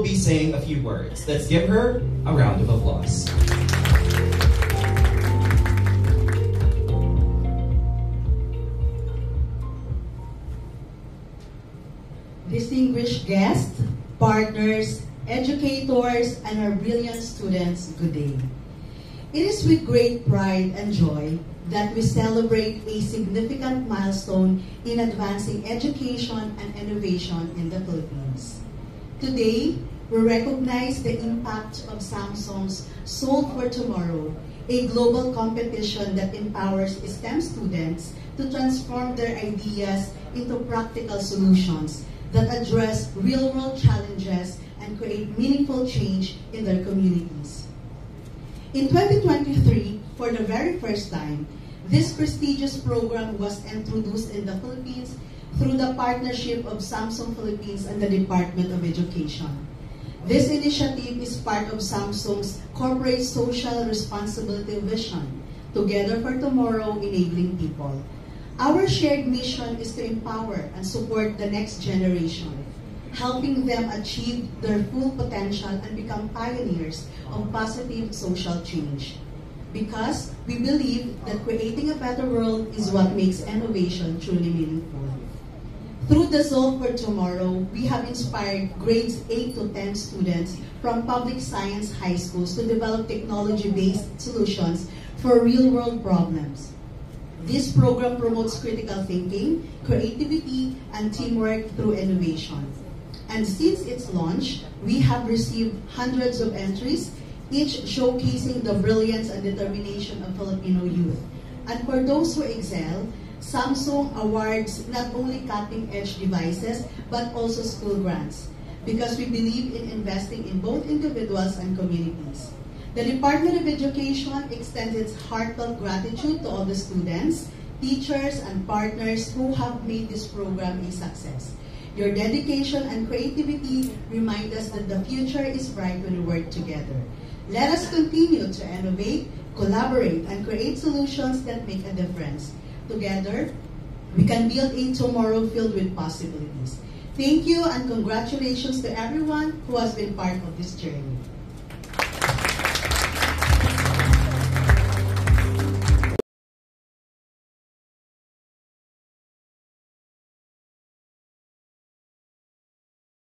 be saying a few words. Let's give her a round of applause. Distinguished guests, partners, educators, and our brilliant students, good day. It is with great pride and joy that we celebrate a significant milestone in advancing education and innovation in the Philippines. Today, we recognize the impact of Samsung's Solve for Tomorrow, a global competition that empowers STEM students to transform their ideas into practical solutions that address real-world challenges and create meaningful change in their communities. In 2023, for the very first time, this prestigious program was introduced in the Philippines through the partnership of Samsung Philippines and the Department of Education. This initiative is part of Samsung's corporate social responsibility vision, Together for Tomorrow, Enabling People. Our shared mission is to empower and support the next generation, helping them achieve their full potential and become pioneers of positive social change. Because we believe that creating a better world is what makes innovation truly meaningful. Through the Solve for Tomorrow, we have inspired grades 8 to 10 students from public science high schools to develop technology-based solutions for real-world problems. This program promotes critical thinking, creativity, and teamwork through innovation. And since its launch, we have received hundreds of entries, each showcasing the brilliance and determination of Filipino youth. And for those who excel, Samsung awards not only cutting-edge devices, but also school grants, because we believe in investing in both individuals and communities. The Department of Education extends its heartfelt gratitude to all the students, teachers, and partners who have made this program a success. Your dedication and creativity remind us that the future is bright when we work together. Let us continue to innovate, collaborate, and create solutions that make a difference. Together, we can build a tomorrow filled with possibilities. Thank you and congratulations to everyone who has been part of this journey.